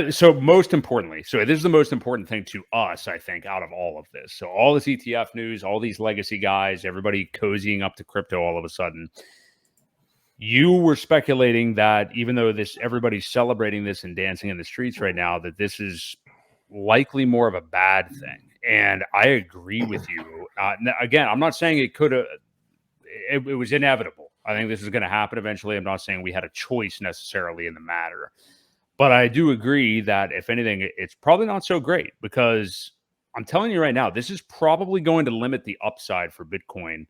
So most importantly, so this is the most important thing to us, I think, out of all of this. So all this ETF news, all these legacy guys, everybody cozying up to crypto all of a sudden. You were speculating that even though everybody's celebrating this and dancing in the streets right now, that this is likely more of a bad thing. And I agree with you. Again, I'm not saying it could have, it was inevitable. I think this is going to happen eventually. I'm not saying we had a choice necessarily in the matter. But I do agree that if anything, it's probably not so great because I'm telling you right now, this is probably going to limit the upside for Bitcoin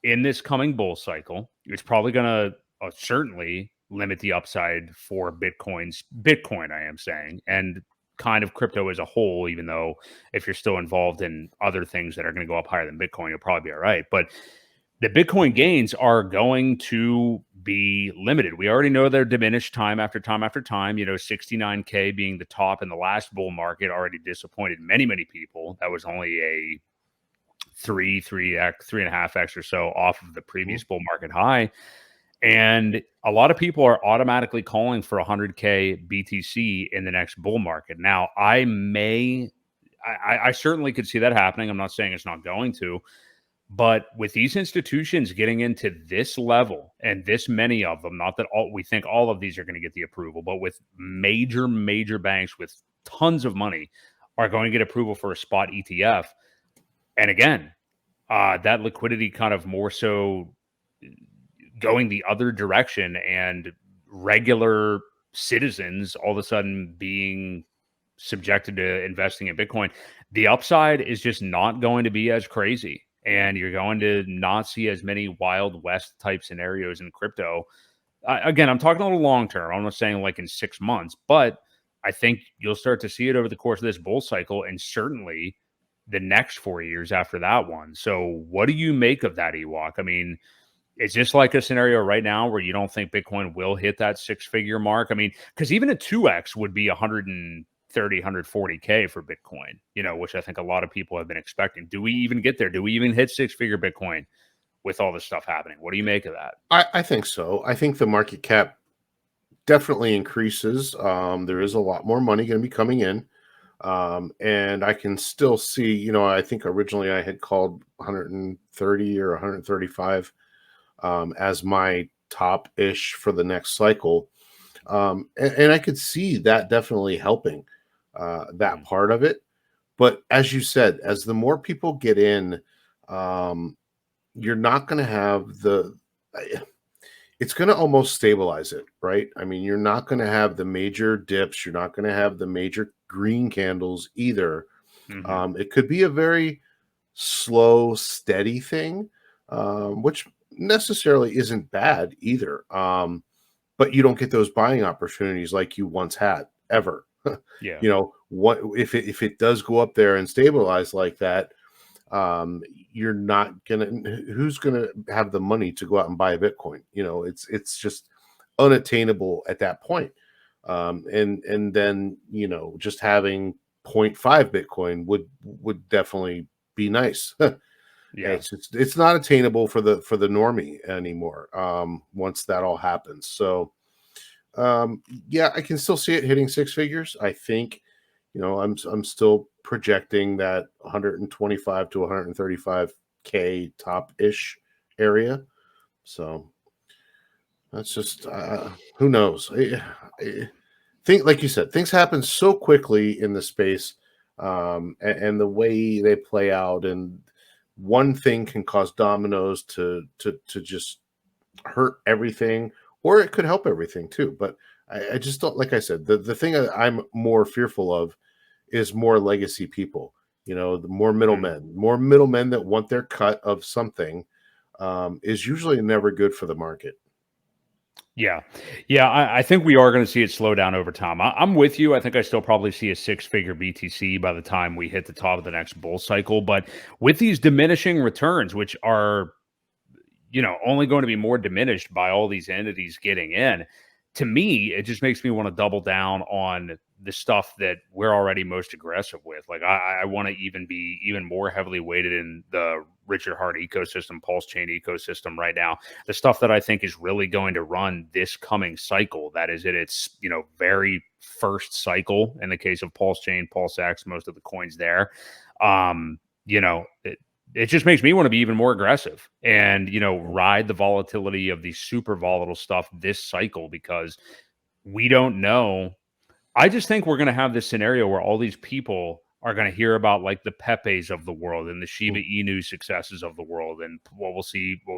in this coming bull cycle. It's probably going to certainly limit the upside for Bitcoin, I am saying, and kind of crypto as a whole, even though if you're still involved in other things that are going to go up higher than Bitcoin, you'll probably be all right. But the Bitcoin gains are going to be limited. We already know they're diminished time after time after time. 69K being the top in the last bull market already disappointed many, many people. That was only a 3.5x or so off of the previous bull market high. And a lot of people are automatically calling for 100K BTC in the next bull market. Now, I certainly could see that happening. I'm not saying it's not going to. But with these institutions getting into this level and this many of them, not that we think all of these are going to get the approval, but with major, major banks with tons of money are going to get approval for a spot ETF. And again, that liquidity kind of more so going the other direction and regular citizens all of a sudden being subjected to investing in Bitcoin, the upside is just not going to be as crazy. And you're going to not see as many Wild West type scenarios in crypto. Again, I'm talking a little long term. I'm not saying like in 6 months, but I think you'll start to see it over the course of this bull cycle and certainly the next 4 years after that one. So what do you make of that, Ewok? I mean, is this like a scenario right now where you don't think Bitcoin will hit that 6-figure mark? I mean, because even a 2x would be 140K for Bitcoin, which I think a lot of people have been expecting. Do we even get there? Do we even hit 6-figure Bitcoin with all this stuff happening? What do you make of that? I think so. I think the market cap definitely increases. There is a lot more money going to be coming in. And I can still see, I think originally I had called 130 or 135 as my top-ish for the next cycle. And I could see that definitely helping that part of it. But as you said, as the more people get in, you're not going to have it's going to almost stabilize it, right? I mean, you're not going to have the major dips. You're not going to have the major green candles either. Mm-hmm. It could be a very slow, steady thing, which necessarily isn't bad either. But you don't get those buying opportunities like you once had ever. Yeah. What if it does go up there and stabilize like that? You're not who's gonna have the money to go out and buy a Bitcoin? It's just unattainable at that point. And then just having 0.5 Bitcoin would definitely be nice. Yeah, it's not attainable for the normie anymore. Once that all happens, so yeah, I can still see it hitting 6 figures. I think, I'm still projecting that 125 to 135K top-ish area. So that's just who knows. Think like you said, things happen so quickly in the space, and the way they play out, and one thing can cause dominoes to just hurt everything, or it could help everything too. But I just don't, like I said, the thing I'm more fearful of is more legacy people, the more middlemen that want their cut of something, is usually never good for the market. Yeah. I think we are going to see it slow down over time. I'm with you. I think I still probably see a 6-figure BTC by the time we hit the top of the next bull cycle. But with these diminishing returns, which are, only going to be more diminished by all these entities getting in, to me, it just makes me want to double down on the stuff that we're already most aggressive with. Like I want to even be even more heavily weighted in the Richard Hart ecosystem, Pulse Chain ecosystem right now. The stuff that I think is really going to run this coming cycle, that is in its, very first cycle in the case of Pulse Chain, Pulse X, most of the coins there. It just makes me want to be even more aggressive and, ride the volatility of the super volatile stuff this cycle, because we don't know. I just think we're going to have this scenario where all these people are going to hear about like the Pepes of the world and the Shiba Inu successes of the world, and what we've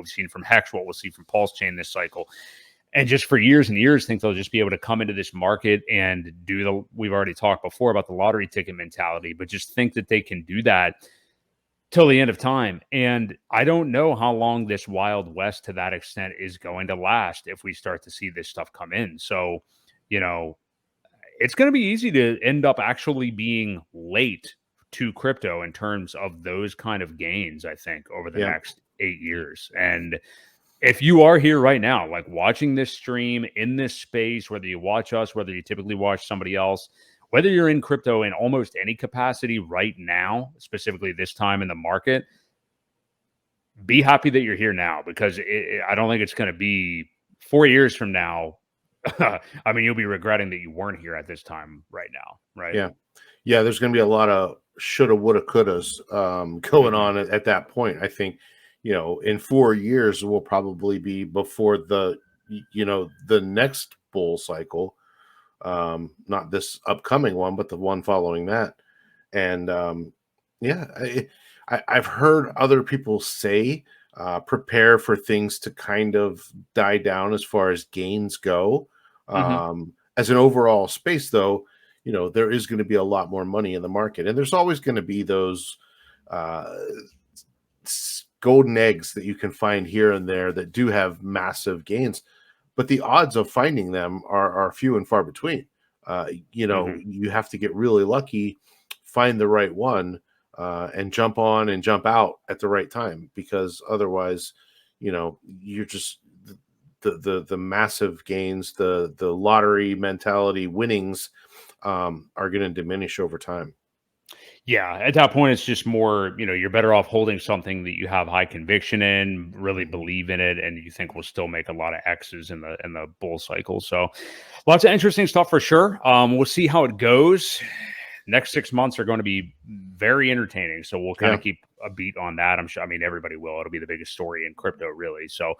seen from Hex, what we'll see from Pulse Chain this cycle. And just for years and years, think they'll just be able to come into this market and we've already talked before about the lottery ticket mentality, but just think that they can do that till the end of time. And I don't know how long this Wild West to that extent is going to last if we start to see this stuff come in. So, it's going to be easy to end up actually being late to crypto in terms of those kind of gains, I think, over the next 8 years. And if you are here right now, like watching this stream in this space, whether you watch us, whether you typically watch somebody else, whether you're in crypto in almost any capacity right now, specifically this time in the market, be happy that you're here now, because I don't think it's going to be 4 years from now. I mean, you'll be regretting that you weren't here at this time right now, right? Yeah. There's going to be a lot of shoulda, woulda, couldas going on at that point. I think, in 4 years will probably be before the next bull cycle, not this upcoming one, but the one following that. And I've heard other people say, prepare for things to kind of die down as far as gains go. As an overall space, though, there is going to be a lot more money in the market, and there's always going to be those golden eggs that you can find here and there that do have massive gains, but the odds of finding them are few and far between. You have to get really lucky, find the right one, and jump on and jump out at the right time, because otherwise, you're just the massive gains, the lottery mentality winnings are going to diminish over time. Yeah, at that point, it's just more, you're better off holding something that you have high conviction in, really believe in it, and you think will still make a lot of X's in the bull cycle. So lots of interesting stuff for sure. We'll see how it goes. Next 6 months are going to be very entertaining. So we'll kind of keep a beat on that. I'm sure. I mean, everybody will. It'll be the biggest story in crypto, really. So